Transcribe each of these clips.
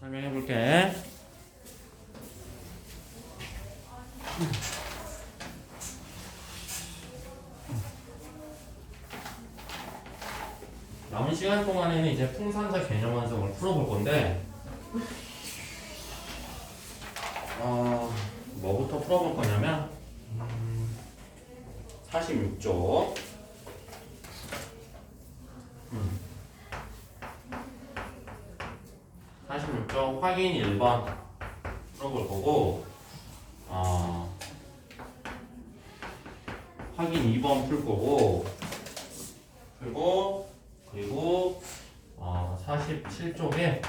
설명해 볼게. 남은 시간 동안에는 이제 풍산사 개념 완성을 풀어볼 건데, 뭐부터 풀어볼 거냐면, 46쪽. 46쪽 확인 1번 풀어볼 거고, 확인 2번 풀 거고, 그리고 47쪽에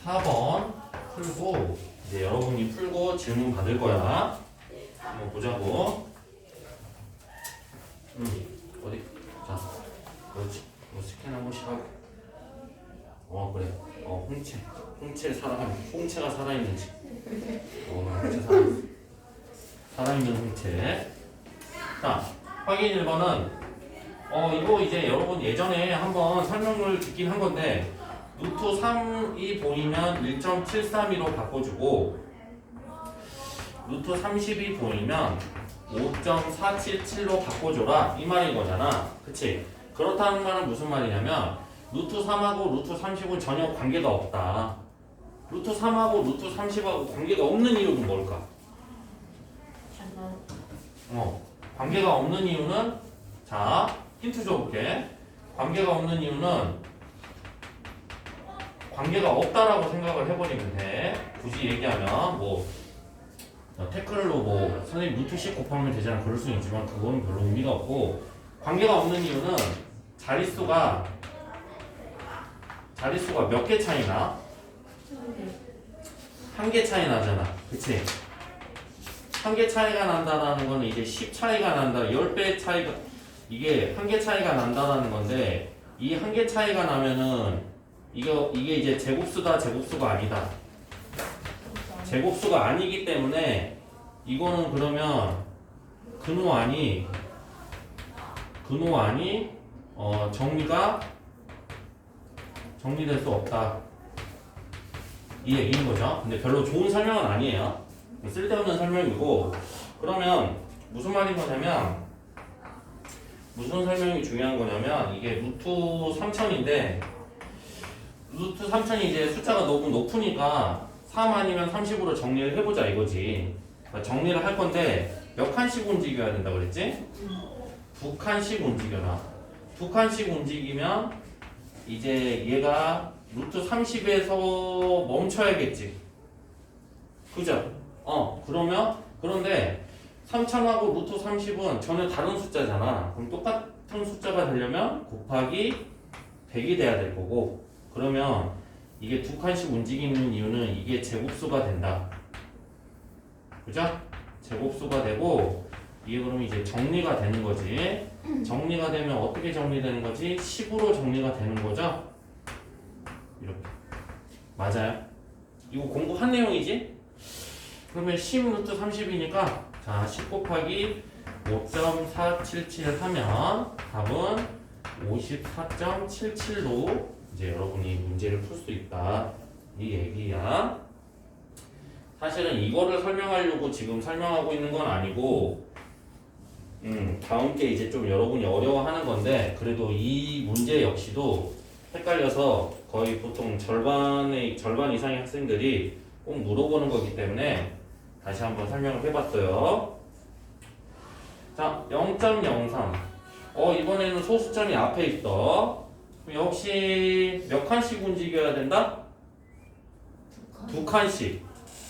4번 풀고, 이제 여러분이 풀고 질문 받을 거야. 한번 보자고. 어디? 자, 그렇지. 이거 스캔 한 번씩 하고. 그래. 홍채가 살아있는지. 홍채 살아있는 홍채. 자, 확인 1번은 이거 이제 여러분 예전에 한번 설명을 듣긴 한 건데, 루트 3이 보이면 1.732로 바꿔주고, 루트 30이 보이면 5.477로 바꿔줘라, 이 말인 거잖아. 그치? 그렇다는 말은 무슨 말이냐면, 루트 3하고 루트 30은 전혀 관계가 없다. 루트 3하고 루트 30하고 관계가 없는 이유는 뭘까? 관계가 없는 이유는, 자, 힌트 줘볼게. 관계가 없는 이유는 관계가 없다라고 생각을 해버리면 돼. 굳이 얘기하면 태클로 선생님 루트 10 곱하면 되잖아. 그럴 수는 있지만 그건 별로 의미가 없고, 관계가 없는 이유는 자릿수가 몇 개 차이 나? 한 개 차이 나잖아. 그치? 한 개 차이가 난다라는 거는 이제 10 차이가 난다. 10배 차이가, 이게 한 개 차이가 난다라는 건데, 이 한 개 차이가 나면은 이게 이제 제곱수다, 제곱수가 아니다. 제곱수가 아니기 때문에 이거는 그러면 근호안이 정리될 수 없다, 이 얘기인 거죠. 근데 별로 좋은 설명은 아니에요. 쓸데없는 설명이고. 그러면 무슨 말인 거냐면, 무슨 설명이 중요한 거냐면, 이게 루트 3000인데 루트 3000이 이제 숫자가 너무 높으니까 3 아니면 30으로 정리를 해보자 이거지. 그러니까 정리를 할 건데 몇 칸씩 움직여야 된다 그랬지? 2칸씩 움직여라. 2칸씩 움직이면 이제 얘가 루트 30에서 멈춰야겠지. 그죠? 그런데 3000하고 루트 30은 전혀 다른 숫자잖아. 그럼 똑같은 숫자가 되려면 곱하기 100이 돼야 될 거고, 그러면 이게 2칸씩 움직이는 이유는 이게 제곱수가 된다. 그죠? 제곱수가 되고, 이게 그러면 이제 정리가 되는 거지. 정리가 되면 어떻게 정리되는 거지? 10으로 정리가 되는 거죠? 이렇게. 맞아요? 이거 공부한 내용이지? 그러면 10 루트 30이니까, 자, 10 곱하기 5.477 하면 답은 54.77로 이제 여러분이 문제를 풀 수 있다, 이 얘기야. 사실은 이거를 설명하려고 지금 설명하고 있는 건 아니고, 다음 게 이제 좀 여러분이 어려워하는 건데, 그래도 이 문제 역시도 헷갈려서 거의 보통 절반 이상의 학생들이 꼭 물어보는 거기 때문에 다시 한번 설명을 해봤어요. 자, 0.03. 이번에는 소수점이 앞에 있어. 역시 몇 칸씩 움직여야 된다? 2칸씩.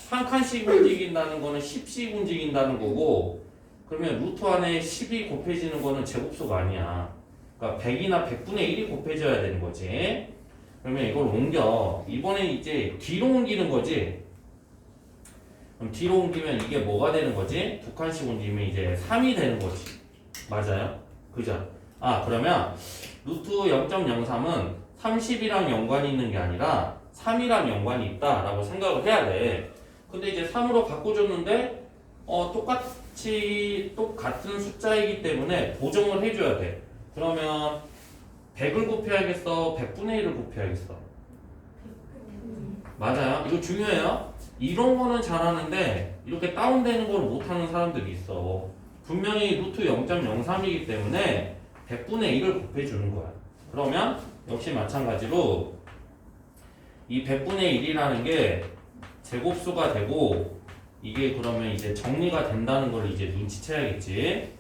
한 칸씩 움직인다는 거는 10씩 움직인다는 거고, 그러면 루트 안에 10이 곱해지는 거는 제곱수가 아니야. 그러니까 100이나 100분의 1이 곱해져야 되는 거지. 그러면 이걸 옮겨. 이번에 이제 뒤로 옮기는 거지. 그럼 뒤로 옮기면 이게 뭐가 되는 거지? 2칸씩 옮기면 이제 3이 되는 거지. 맞아요? 그죠? 그러면 루트 0.03은 30이랑 연관이 있는 게 아니라 3이랑 연관이 있다라고 생각을 해야 돼. 근데 이제 3으로 바꿔줬는데 똑같은 숫자이기 때문에 보정을 해줘야 돼. 그러면 100을 곱해야겠어? 100분의 1을 곱해야겠어? 맞아요. 이거 중요해요. 이런 거는 잘하는데 이렇게 다운되는 걸 못하는 사람들이 있어. 분명히 루트 0.03이기 때문에 100분의 1을 곱해주는 거야. 그러면 역시 마찬가지로 이 100분의 1이라는 게 제곱수가 되고 이게 그러면 이제 정리가 된다는 걸 이제 눈치채야겠지.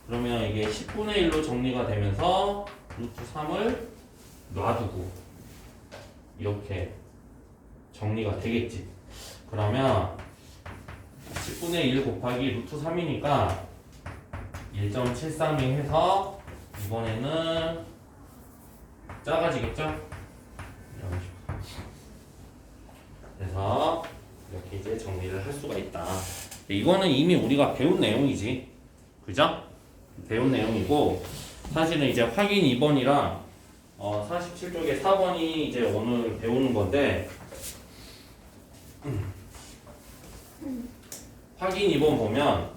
그러면 이게 10분의 1로 정리가 되면서 루트 3을 놔두고 이렇게 정리가 되겠지. 그러면 10분의 1 곱하기 루트 3이니까 1.732 해서 이번에는 작아지겠죠? 이런 식으로. 그래서 이렇게 이제 정리를 할 수가 있다. 이거는 이미 우리가 배운 내용이지. 그죠? 배운 내용이고 사실은 이제 확인 2번이랑 47쪽에 4번이 이제 오늘 배우는 건데 확인 2번 보면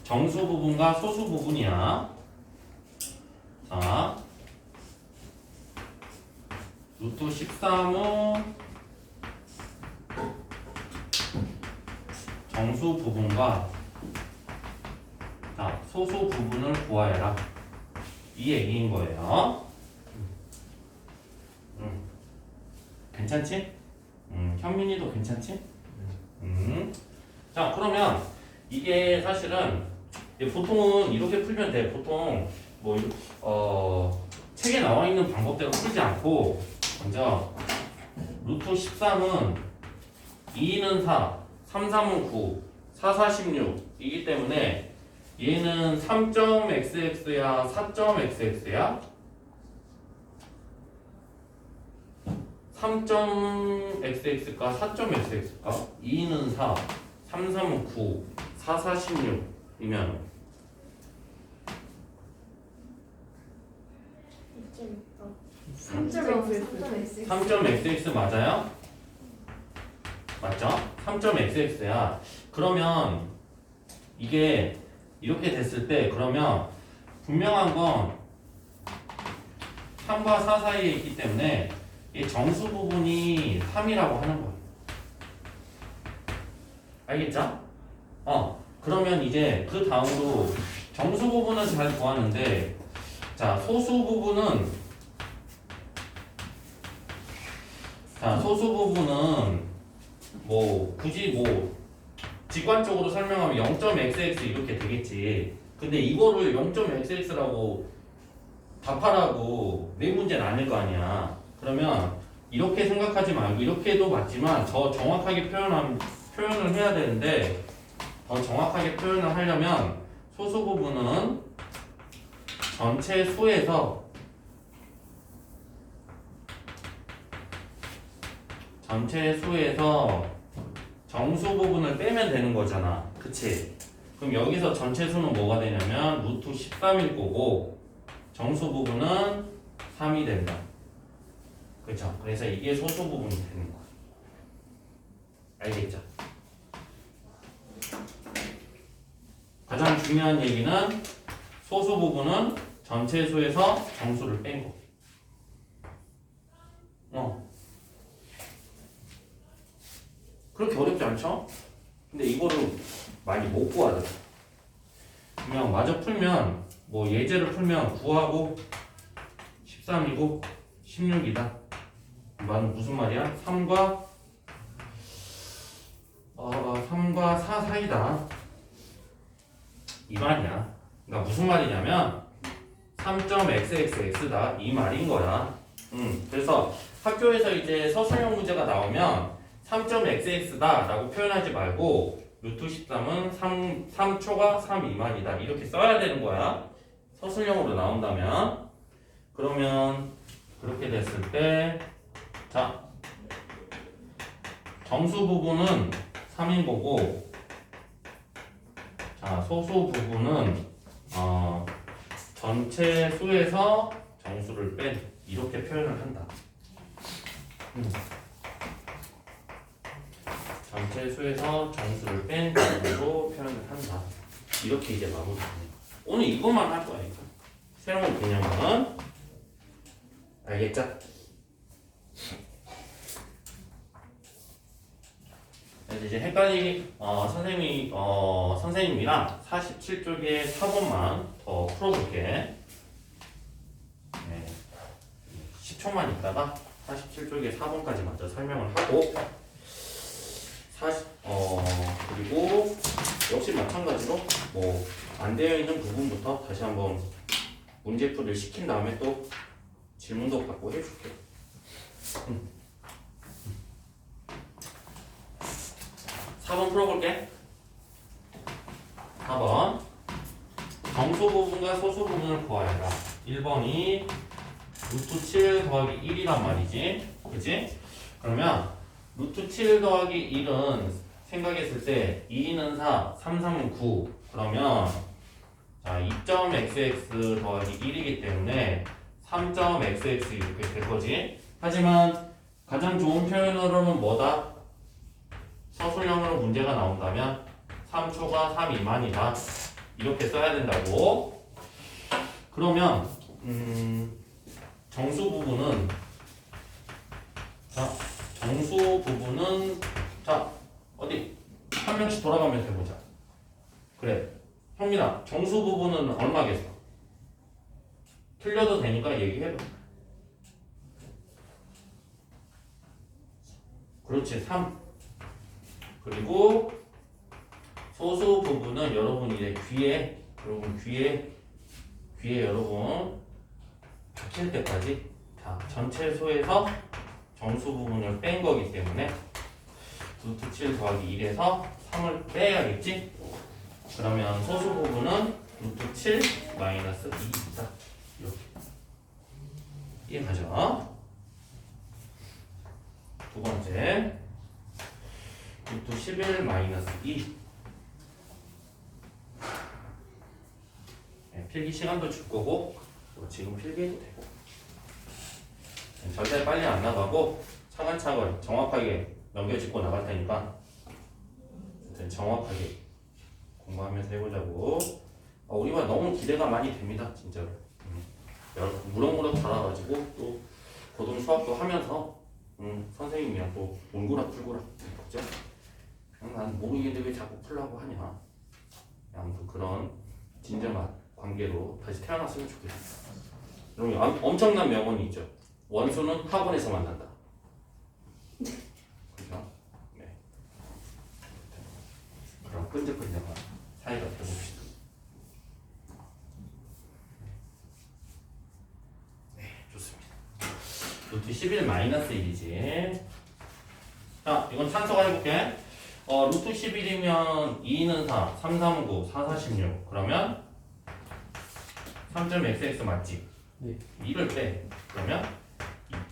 정수 부분과 소수 부분이야. 자, 루트 13은 정수 부분과 자, 소수 부분을 구하여라. 이 얘기인 거예요. 괜찮지? 현민이도 괜찮지? 자, 그러면 이게 사실은 보통은 이렇게 풀면 돼. 보통 책에 나와 있는 방법대로 풀지 않고 먼저 루트 13은 2는 4, 3, 3은 9, 4, 4, 16이기 때문에 얘는 3.xx야, 4.xx야? 3.xx가 4.xx가? 2는 4, 3, 3은 9, 4, 4, 16이면 3.xx 맞아요? 맞죠? 3.xx야. 그러면 이게 이렇게 됐을 때 그러면 분명한 건 3과 4 사이에 있기 때문에 이 정수 부분이 3이라고 하는 거예요. 알겠죠? 그러면 이제 그 다음으로 정수 부분은 잘 구하는데 자, 소수 부분은 굳이 직관적으로 설명하면 0.xx 이렇게 되겠지. 근데 이거를 0.xx라고 답하라고 내 문제는 아닐 거 아니야. 그러면 이렇게 생각하지 말고 이렇게도 맞지만 더 정확하게 표현을 해야 되는데 더 정확하게 표현을 하려면 소수 부분은 전체 수에서 정수 부분을 빼면 되는 거잖아. 그치? 그럼 여기서 전체 수는 뭐가 되냐면 루트 13일 거고 정수 부분은 3이 된다. 그렇죠? 그래서 이게 소수 부분이 되는 거야. 알겠죠? 가장 중요한 얘기는 소수 부분은 전체 수에서 정수를 뺀 거. 그렇게 어렵지 않죠? 근데 이거를 많이 못 구하더라. 그냥 마저 풀면 예제를 풀면 9하고 13이고 16이다. 이건 무슨 말이야? 3과 4 사이다. 이 말이야. 그러니까 무슨 말이냐면 3.xxx다 이 말인 거야. 그래서 학교에서 이제 서술형 문제가 나오면 3.xx다 라고 표현하지 말고 루트 13은 3초가 3 미만이다 이렇게 써야 되는 거야. 서술형으로 나온다면. 그러면 그렇게 됐을 때 자, 정수 부분은 3인 거고 자, 소수 부분은 전체 수에서 정수를 뺀 이렇게 표현을 한다. 전체 수에서 정수를 뺀 정도로 표현을 한다. 이렇게 이제 마무리합니다. 오늘 이것만 할 거야. 이거. 새로운 개념은 알겠죠? 그래서 이제 선생님이랑 47쪽에 4번만 더 풀어볼게. 네. 10초만 있다가 47쪽에 4번까지 먼저 설명을 하고 그리고 역시 마찬가지로 뭐 안 되어 있는 부분부터 다시 한번 문제풀이를 시킨 다음에 또 질문도 받고 해줄게. 4번 풀어볼게. 4번 정수 부분과 소수 부분을 구하여라. 1번이 루트 7 더하기 1이란 말이지. 그치? 그러면 루트 7 더하기 1은 생각했을 때 2는 4, 3, 3은 9. 그러면 자 2.xx 더하기 1이기 때문에 3.xx 이렇게 될 거지. 하지만 가장 좋은 표현으로는 뭐다? 서술형으로 문제가 나온다면 3초가 3 미만이다. 이렇게 써야 된다고. 그러면 정수 부분은 자 어디 한 명씩 돌아가면서 해보자. 그래 형민아 정수 부분은 얼마겠어? 틀려도 되니까 얘기해봐. 그렇지 3. 그리고 소수 부분은 여러분 이제 귀에 여러분 박힐 때까지 자 전체 수에서 정수 부분을 뺀 거기 때문에 루트 7 더하기 1에서 3을 빼야겠지? 그러면 소수 부분은 루트 7 마이너스 2이다. 이렇게 이해가죠? 두 번째 루트 11 마이너스 2. 네, 필기 시간도 줄 거고 지금 필기해도 되고 절대 빨리 안 나가고 차근차근 정확하게 넘겨짚고 나갈 테니까 정확하게 공부하면서 해보자고. 우리가 너무 기대가 많이 됩니다 진짜로. 무럭무럭 자라가지고 또 고등 수학도 하면서 선생님이랑 또 온구라 풀구라 그죠? 난 모르겠는데 왜 자꾸 풀라고 하냐. 아무튼 그런 진정한 관계로 다시 태어났으면 좋겠다. 그럼 엄청난 명언이 있죠. 원수는 학원에서 만난다. 그죠? 네. 그럼 끈적끈적한 사이가 되봅시다. 네, 좋습니다. 루트 11 마이너스 1이지. 자, 이건 찬서가 해볼게. 루트 11이면 2는 4, 3, 3, 9, 4, 4, 16. 그러면 3.xx 맞지? 네. 2를 빼. 그러면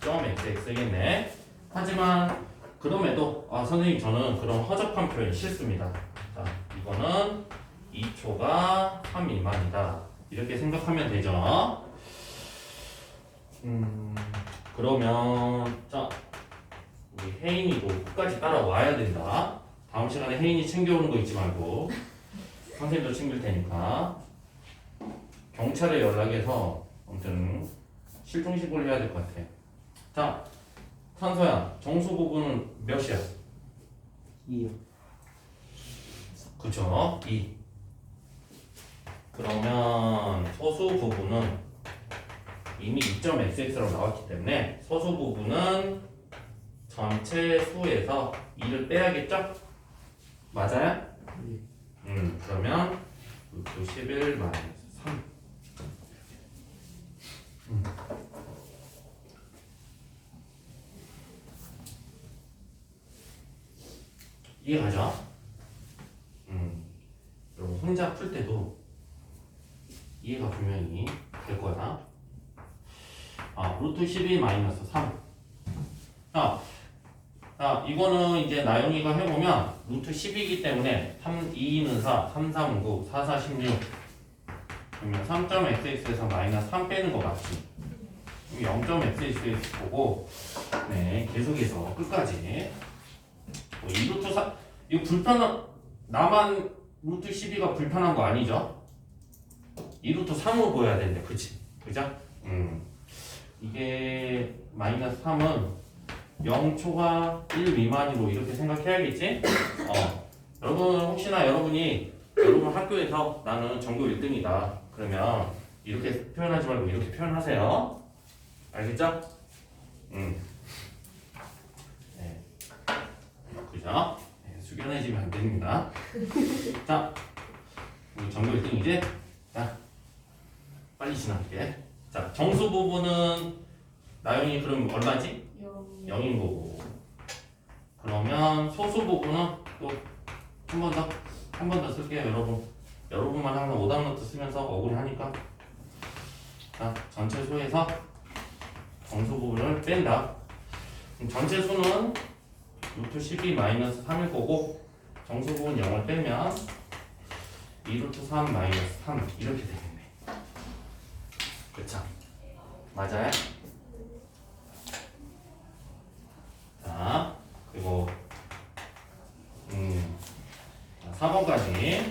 2.xx겠네. 하지만 그럼에도 선생님 저는 그런 허접한 표현 싫습니다. 자, 이거는 2초가 3 미만이다. 이렇게 생각하면 되죠. 그러면 자 우리 혜인이도 끝까지 따라와야 된다. 다음 시간에 혜인이 챙겨오는 거 잊지 말고 선생님도 챙길 테니까 경찰에 연락해서 아무튼 실종신고를 해야 될 것 같아. 자 산소야 정수 부분은 몇이야? 2요. 그쵸? 2. 그러면 소수 부분은 이미 2.xx라고 나왔기 때문에 소수 부분은 전체 수에서 2를 빼야겠죠? 맞아요? 네. 그러면 루트 11 마이너스 3. 이해가죠? 여러분 혼자 풀 때도 이해가 분명히 될 거야. 루트 12 마이너스 3. 이거는 이제 나영이가 해보면 루트 10이기 때문에 2는 4, 3, 3, 9, 4, 4, 16. 그러면 3.xx에서 마이너스 3 빼는 거 맞지? 0.xx 보고 네 계속해서 끝까지 2루트 4 이거 불편한 나만 루트 12가 불편한 거 아니죠? 2루트 3으로 보여야 되는데 그치? 그죠? 이게 마이너스 3은 0초가 1 미만으로 이렇게 생각해야겠지? 여러분 혹시나 여러분 학교에서 나는 전교 1등이다 그러면 이렇게 표현하지 말고 이렇게 표현하세요. 알겠죠? 네. 그죠? 네, 숙연해지면 안 됩니다. 자, 우리 전교 1등이지? 자, 빨리 지나갈게. 자, 정수 부분은 나영이 그럼 얼마지? 0인 거고. 그러면 소수 부분은 또 한 번 더 쓸게요, 여러분. 여러분만 항상 오답노트 쓰면서 억울해하니까. 자, 전체 수에서 정수 부분을 뺀다. 그럼 전체 수는 루트 12 마이너스 3일 거고 정수 부분 0을 빼면 2루트 3 마이너스 3 이렇게 되겠네. 그쵸? 맞아요? 자, 그리고 4번까지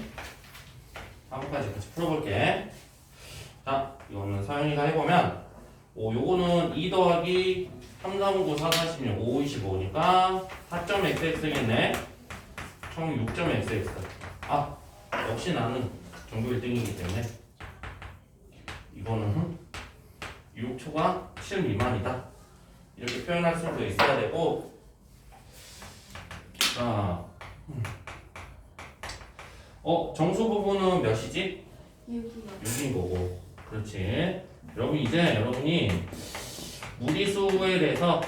같이 풀어볼게. 자, 이거는 서영이가 해보면 요거는 2 더하기 3, 3, 9, 4, 46, 5, 25니까 4.xx겠네. 총 6.xx. 역시 나는 전교 1등이기 때문에 이거는 6초가 7 미만이다. 이렇게 표현할 수도 있어야 되고. 자, 정수 부분은 몇이지? 6인 거고. 그렇지. 여러분이 무리수에 대해서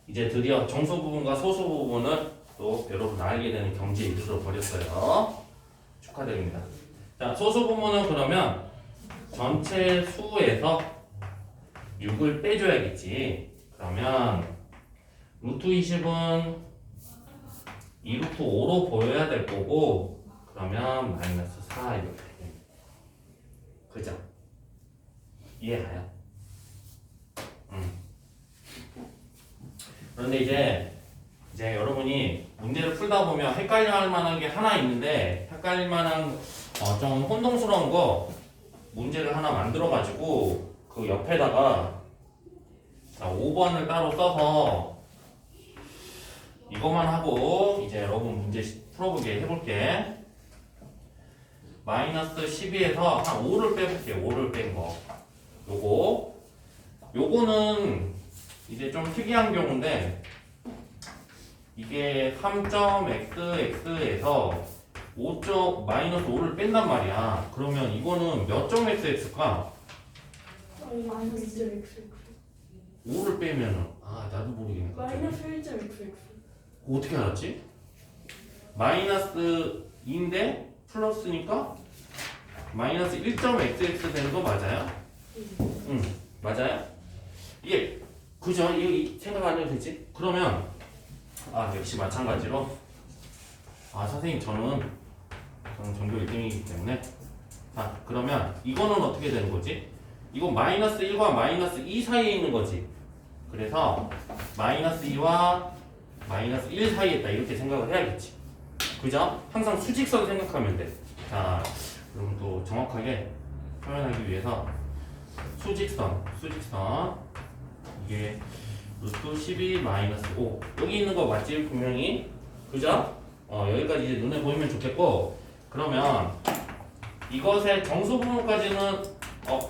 이제 드디어 정수 부분과 소수 부분을 또 여러분 알게 되는 경지에 이르러 버렸어요. 축하드립니다. 자, 소수 부분은 그러면 전체 수에서 6을 빼줘야겠지. 그러면 루트 20은 2루트 5로 보여야 될 거고, 그러면 마이너스 4 이렇게 됩니다. 그죠? 이해가요? 그런데 이제 여러분이 문제를 풀다 보면 헷갈릴 만한 게 하나 있는데, 헷갈릴 만한 좀 혼동스러운 거 문제를 하나 만들어 가지고 그 옆에다가 5번을 따로 써서 이것만 하고 이제 여러분 문제 풀어보게 해볼게. 마이너스 12에서 한 5를 빼볼게요. 5를 뺀 거. 요거는 이제 좀 특이한 경우인데, 이게 3.xx에서 마이너스 5를 뺀단 말이야. 그러면 이거는 몇 점 xx일까? 마이너스 1.xx 5를 빼면은 나도 모르겠네. 마이너스 1.xx 어떻게 알았지? 마이너스 2인데 플러스니까 마이너스 1.xx 되는 거 맞아요? 응, 맞아요? 이게 그죠? 이거 생각 안 해도 되지? 그러면 역시 마찬가지로 선생님 저는 전교 1등이기 때문에 그러면 이거는 어떻게 되는 거지? 이건 마이너스 1과 마이너스 2 사이에 있는 거지. 그래서 마이너스 2와 마이너스 1 사이에 있다 이렇게 생각을 해야겠지. 그죠? 항상 수직선 생각하면 돼. 자, 그럼 또 정확하게 표현하기 위해서 수직선 이게 루트 12 마이너스 5 여기 있는 거 맞지? 분명히. 그죠? 여기까지 이제 눈에 보이면 좋겠고, 그러면 이것의 정수 부분까지는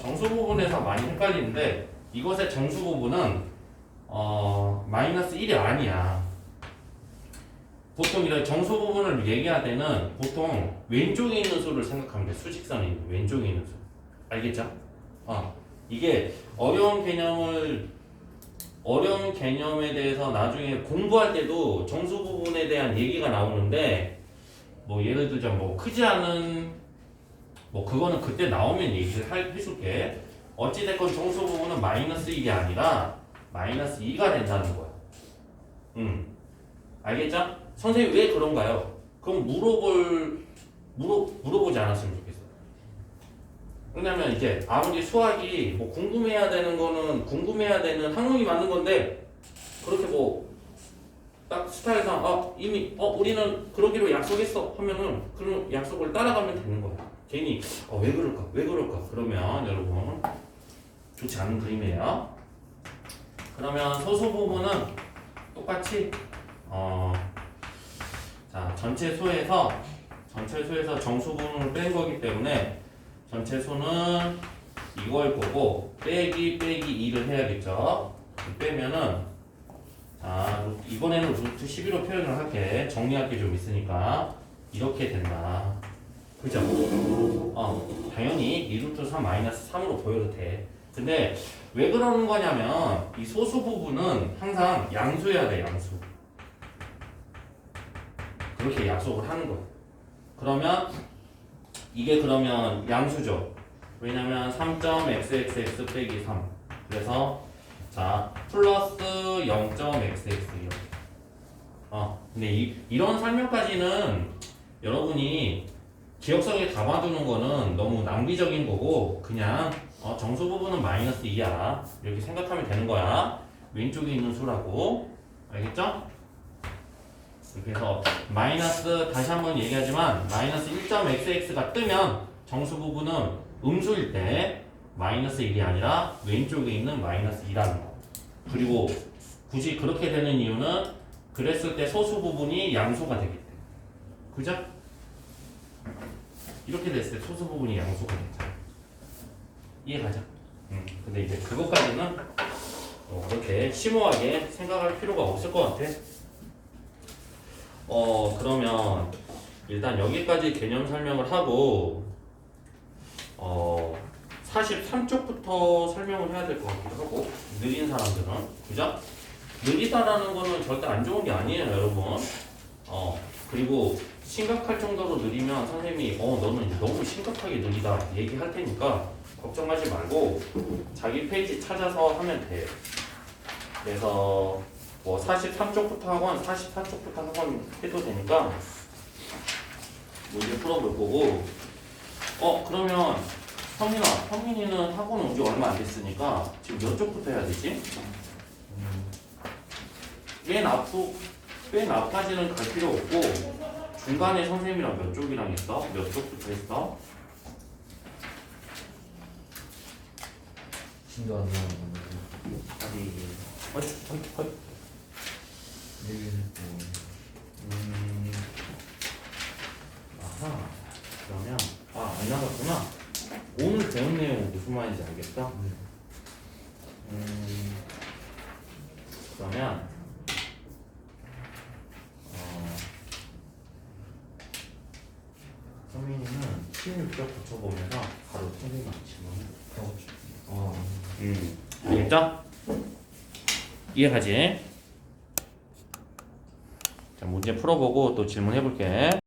정수 부분에서 많이 헷갈리는데, 이것의 정수 부분은 마이너스 1이 아니야. 보통 이런 정수 부분을 얘기할 때는 보통 왼쪽에 있는 수를 생각하면 돼. 수직선에 있는 왼쪽에 있는 수. 알겠죠? 이게 어려운 개념에 대해서 나중에 공부할 때도 정수 부분에 대한 얘기가 나오는데, 뭐 예를 들자 크지 않은 그거는 그때 나오면 얘기를 해줄게. 어찌됐건 정수 부분은 마이너스 1이 아니라 마이너스 2가 된다는 거야. 알겠죠? 선생님 왜 그런가요? 그럼 물어보지 않았으면 좋겠어. 왜냐면 이제 아무리 수학이 궁금해야 되는 항목이 맞는 건데, 그렇게 딱 스타일상 이미 우리는 그러기로 약속했어 하면은 그런 약속을 따라가면 되는 거야. 괜히 왜 그럴까 그러면 여러분 좋지 않은 그림이에요. 그러면 소수 부분은 똑같이 자 전체 수에서 정수 부분을 뺀 거기 때문에 전체 수는 이걸 보고 빼기 2를 해야겠죠. 빼면은 자 이번에는 루트 12로 표현을 할게. 정리할 게 좀 있으니까 이렇게 된다. 그죠? 당연히 2루트 3 마이너스 3으로 보여도 돼. 근데 왜 그러는 거냐면 이 소수 부분은 항상 양수여야 돼. 양수. 그렇게 약속을 하는 거야. 그러면 이게 그러면 양수죠. 왜냐면 3.xxx 빼기 3. 그래서 자 플러스 0.xx 이렇게. 근데 이런 설명까지는 여러분이 기억성에 담아두는 거는 너무 낭비적인 거고 그냥 정수 부분은 마이너스 2야 이렇게 생각하면 되는 거야. 왼쪽에 있는 수라고. 알겠죠? 그래서 마이너스 다시 한번 얘기하지만 마이너스 1.xx가 뜨면 정수 부분은 음수일 때 마이너스 1이 아니라 왼쪽에 있는 마이너스 2라는 거. 그리고 굳이 그렇게 되는 이유는 그랬을 때 소수 부분이 양수가 되기 때문에. 그죠? 이렇게 됐을 때 소수 부분이 양수가 되잖아. 이해가죠? 근데 이제 그것까지는 그렇게 심오하게 생각할 필요가 없을 것 같아. 그러면 일단 여기까지 개념 설명을 하고 43쪽부터 설명을 해야 될 것 같기도 하고 느린 사람들은 그죠? 느리다라는 거는 절대 안 좋은 게 아니에요 여러분. 그리고 심각할 정도로 느리면 선생님이 너는 너무 심각하게 느리다 얘기할 테니까 걱정하지 말고 자기 페이지 찾아서 하면 돼요. 그래서 뭐 43쪽부터 하건 44쪽부터 하건 해도 되니까 문제 풀어볼 거고. 그러면 성민이는 학원 온 지 얼마 안 됐으니까 지금 몇 쪽부터 해야 되지? 맨 앞까지는 갈 필요 없고 중간에 선생님이랑 몇 쪽이랑 했어? 몇 쪽부터 했어? 신도 안 나는 어이. 아하. 그러면 안 나갔구나. 오늘 배운 내용 무슨 말인지 알겠어? 그러면 성민이는 16쪽 붙여보면서 바로 선생님한테 질문해. 알겠죠? 이해가지? 자, 문제 풀어보고 또 질문해볼게.